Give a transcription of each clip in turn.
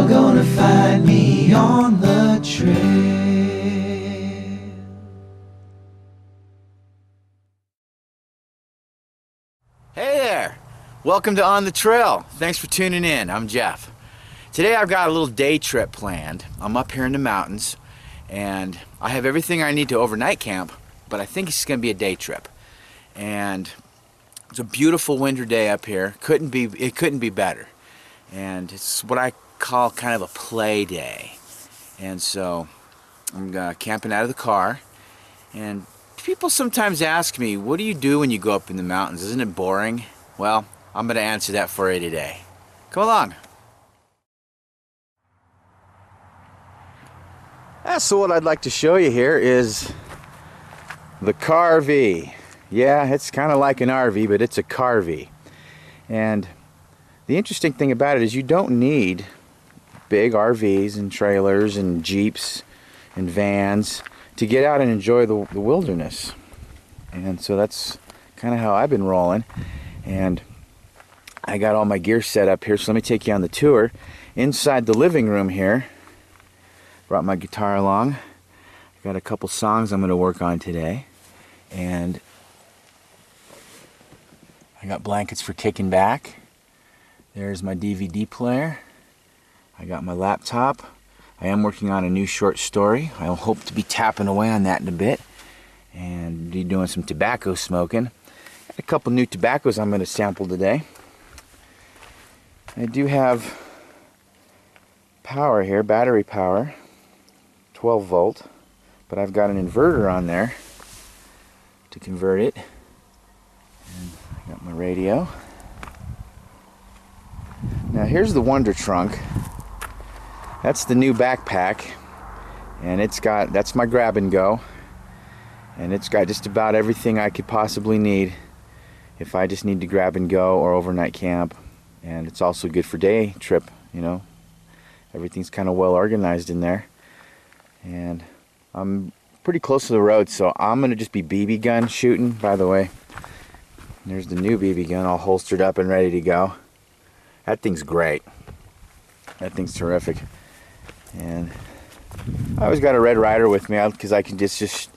You're gonna find me on the trail. Hey there! Welcome to On the Trail. Thanks for tuning in. I'm Jeff. Today I've got a little day trip planned. I'm up here in the mountains and I have everything I need to overnight camp, but I think it's going to be a day trip. And it's a beautiful winter day up here. It couldn't be better. And it's what I call kind of a play day. And so I'm camping out of the car, and people sometimes ask me, what do you do when you go up in the mountains? Isn't it boring? Well, I'm going to answer that for you today. Come along. So what I'd like to show you here is the CaRV. Yeah, it's kind of like an RV, but it's a CaRV. And the interesting thing about it is you don't need big RVs and trailers and Jeeps and vans to get out and enjoy the wilderness. And so that's kind of how I've been rolling. And I got all my gear set up here, so let me take you on the tour. Inside the living room here, brought my guitar along. I got a couple songs I'm going to work on today. And I got blankets for kicking back. There's my DVD player. I got my laptop. I am working on a new short story. I hope to be tapping away on that in a bit and be doing some tobacco smoking. Got a couple new tobaccos I'm going to sample today. I do have power here, battery power, 12 volt, but I've got an inverter on there to convert it. And I got my radio. Now here's the Wonder Trunk. That's the new backpack, and that's my grab and go, and it's got just about everything I could possibly need if I just need to grab and go or overnight camp. And it's also good for day trip, you know. Everything's kind of well organized in there, and I'm pretty close to the road, so I'm gonna just be BB gun shooting. By the way, there's the new BB gun all holstered up and ready to go. That thing's great. That thing's terrific. And I always got a Red Ryder with me because I can just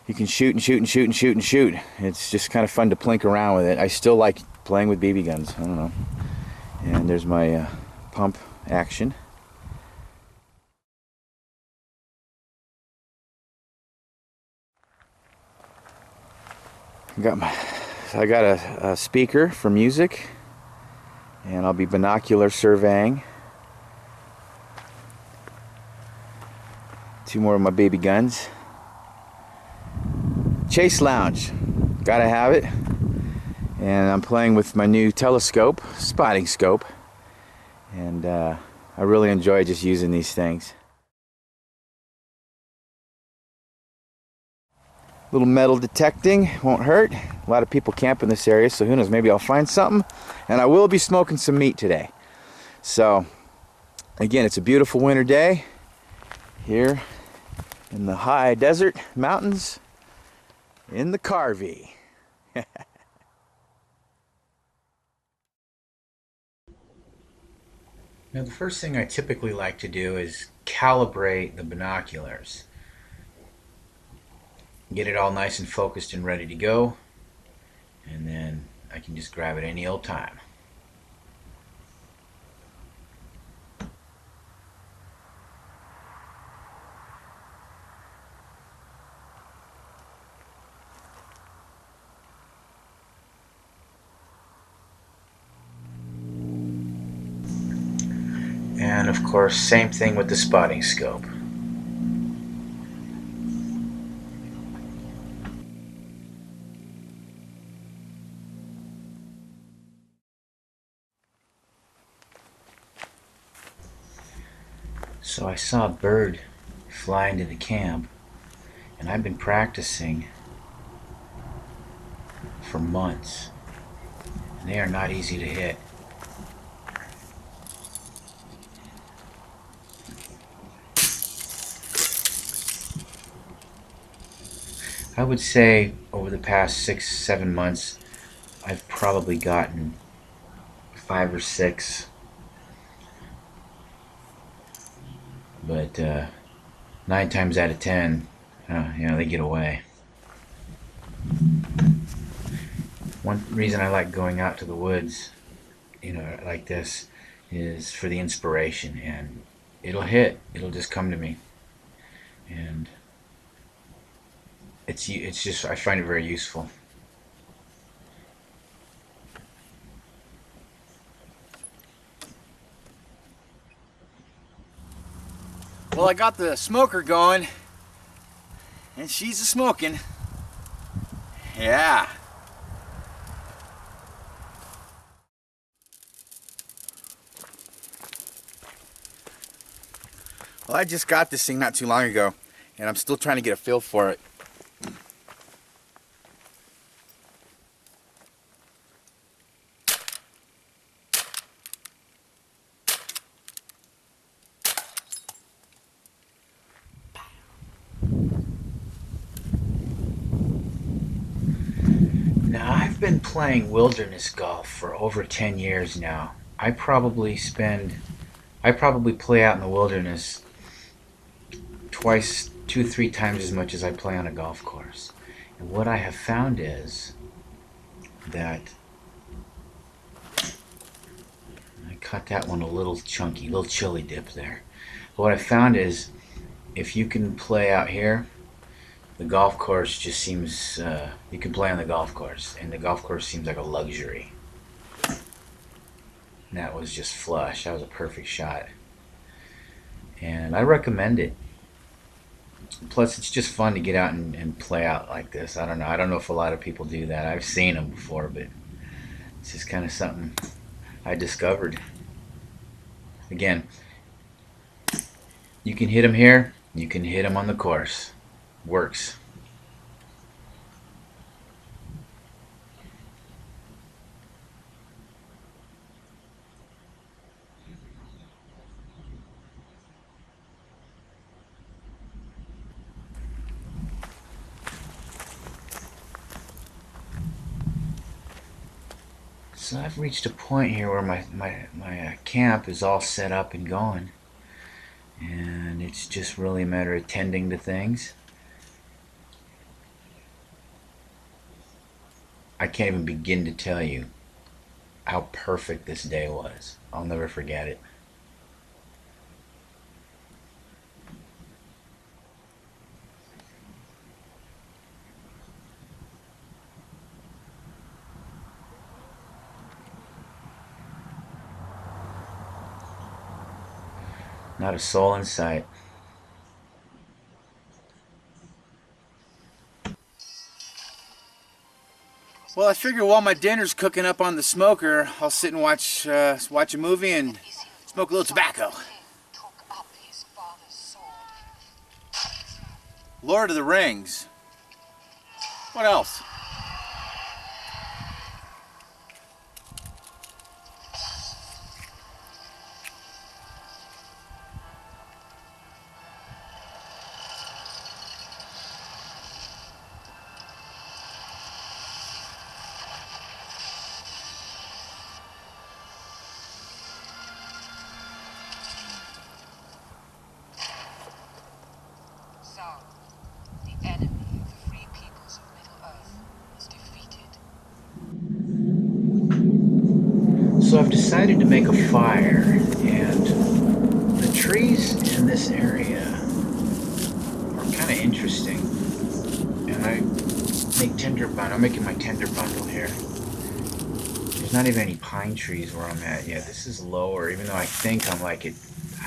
you can shoot and shoot and shoot and shoot and shoot. It's just kind of fun to plink around with it. I still like playing with BB guns. I don't know. And there's my pump action. I got a speaker for music, and I'll be binocular surveying. Two more of my baby guns. Chase lounge, gotta have it. And I'm playing with my new telescope, spotting scope, and I really enjoy just using these things. Little metal detecting, won't hurt. A lot of people camp in this area, so who knows, maybe I'll find something. And I will be smoking some meat today. So again, it's a beautiful winter day here in the high desert mountains in the CaRV. Now, the first thing I typically like to do is calibrate the binoculars. Get it all nice and focused and ready to go, and then I can just grab it any old time. And of course, same thing with the spotting scope. So I saw a bird fly into the camp, and I've been practicing for months, and they are not easy to hit. I would say over the past 6-7 months, I've probably gotten 5 or 6 but 9 times out of 10, they get away. One reason I like going out to the woods, like this, is for the inspiration, and it'll just come to me, and it's just, I find it very useful. Well, I got the smoker going, and she's a-smoking. Yeah. Well, I just got this thing not too long ago, and I'm still trying to get a feel for it. Now, I've been playing wilderness golf for over 10 years now. I probably play out in the wilderness twice, 2, 3 times as much as I play on a golf course. And what I have found is that I cut that one a little chunky, a little chili dip there. But what I found is if you can play out here, the golf course just seems, you can play on the golf course, and the golf course seems like a luxury. And that was just flush. That was a perfect shot. And I recommend it. Plus, it's just fun to get out and play out like this. I don't know if a lot of people do that. I've seen them before, but it's just kind of something I discovered. Again, you can hit them here, you can hit them on the course. Works. So I've reached a point here where my camp is all set up and going, and it's just really a matter of tending to things. I can't even begin to tell you how perfect this day was. I'll never forget it. Not a soul in sight. Well, I figure while my dinner's cooking up on the smoker, I'll sit and watch a movie and smoke a little tobacco. Lord of the Rings. What else? So I've decided to make a fire, and the trees in this area are kind of interesting. And I'm making my tinder bundle here. There's not even any pine trees where I'm at yet. This is lower, even though I think I'm like I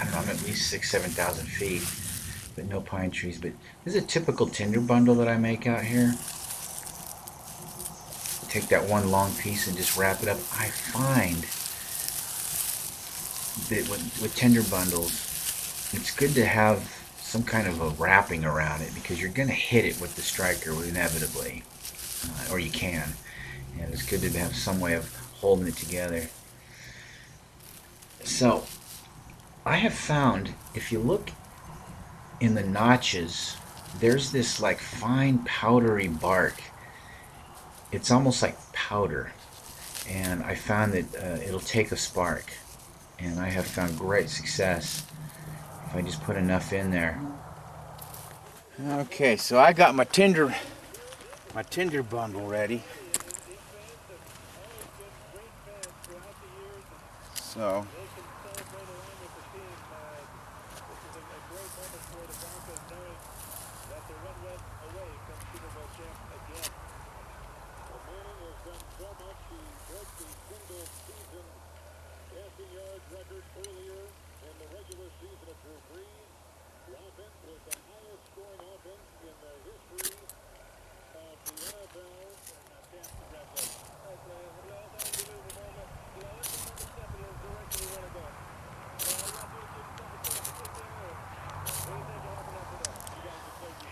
don't know, I'm at least 6,000-7,000 feet, but no pine trees. But this is a typical tinder bundle that I make out here. Take that one long piece and just wrap it up. I find that with tinder bundles, it's good to have some kind of a wrapping around it, because you're going to hit it with the striker inevitably, or you can, and it's good to have some way of holding it together. So I have found, if you look in the notches, there's this like fine powdery bark. It's almost like powder, and I found that it'll take a spark, and I have found great success if I just put enough in there. Okay, so I got my tinder bundle ready. So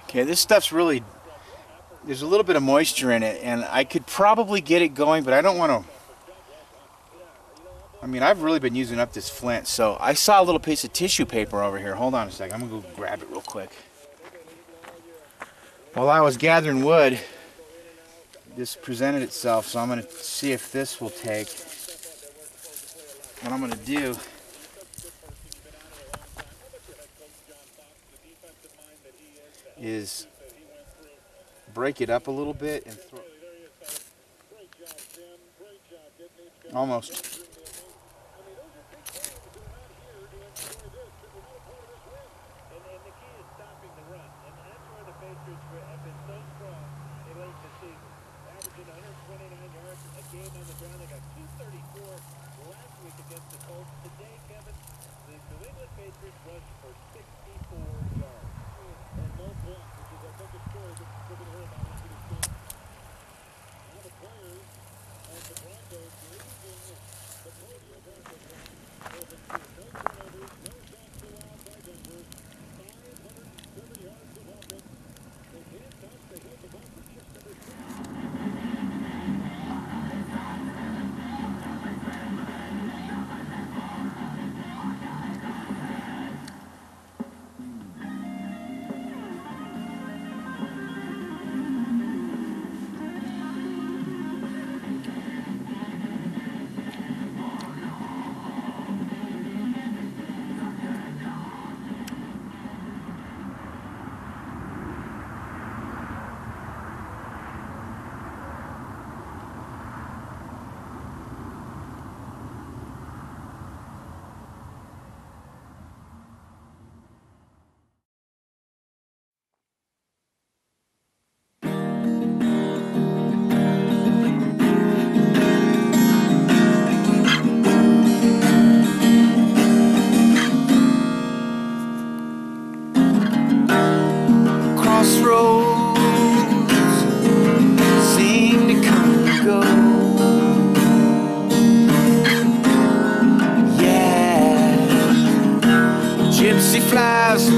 okay, this stuff's really, there's a little bit of moisture in it, and I could probably get it going, but I don't want to. I mean, I've really been using up this flint, so I saw a little piece of tissue paper over here. Hold on a second, I'm gonna go grab it real quick. While I was gathering wood, this presented itself, so I'm gonna see if this will take. What I'm gonna do is break it up a little bit and throw almost.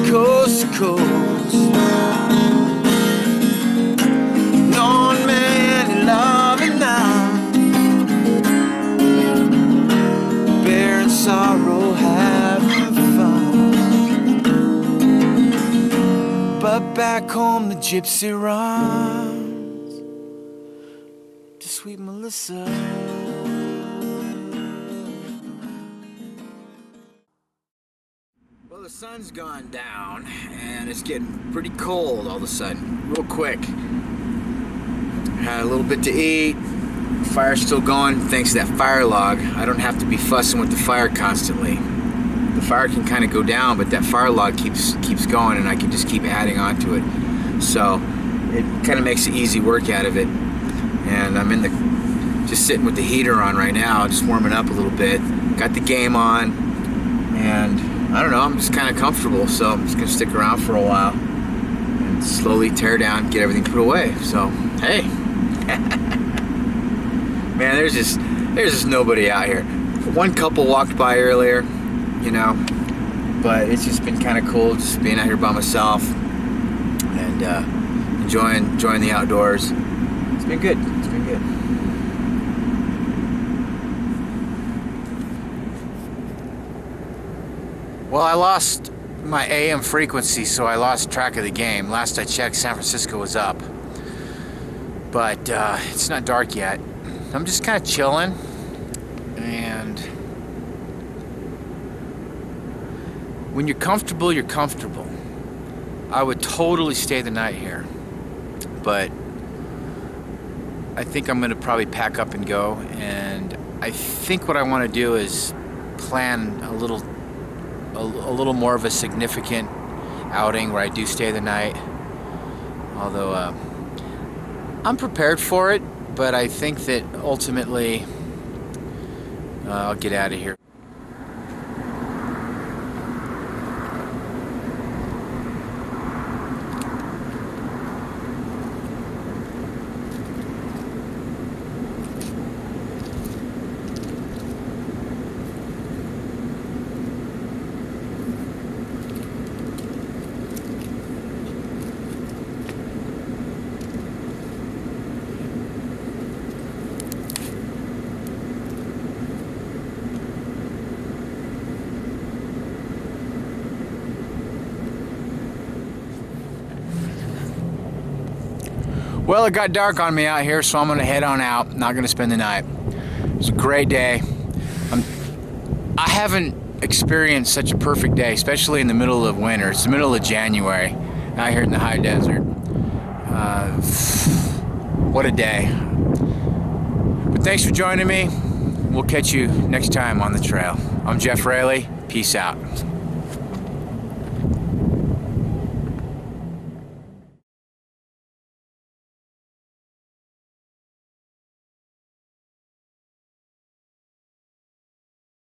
Coast to coast, knowing man loving now, bearing sorrow, having fun. But back home the gypsy runs to sweet Melissa. Well, the sun's gone down and it's getting pretty cold all of a sudden, real quick. Had a little bit to eat, fire's still going thanks to that fire log. I don't have to be fussing with the fire constantly. The fire can kind of go down, but that fire log keeps going and I can just keep adding on to it. So it kind of makes an easy work out of it. And I'm just sitting with the heater on right now, just warming up a little bit. Got the game on, and I don't know, I'm just kind of comfortable, so I'm just gonna stick around for a while and slowly tear down, get everything put away. So, hey. Man, there's just nobody out here. One couple walked by earlier, you know, but it's just been kind of cool just being out here by myself and enjoying the outdoors. It's been good. It's been good. Well, I lost my AM frequency, so I lost track of the game. Last I checked, San Francisco was up. But it's not dark yet. I'm just kind of chilling. And when you're comfortable, you're comfortable. I would totally stay the night here, but I think I'm gonna probably pack up and go, and I think what I want to do is plan a little more of a significant outing where I do stay the night. Although I'm prepared for it, but I think that ultimately I'll get out of here. Well, it got dark on me out here, so I'm gonna head on out. Not gonna spend the night. It was a great day. I haven't experienced such a perfect day, especially in the middle of winter. It's the middle of January out here in the high desert. What a day. But thanks for joining me. We'll catch you next time on the trail. I'm Jeff Reylee. Peace out.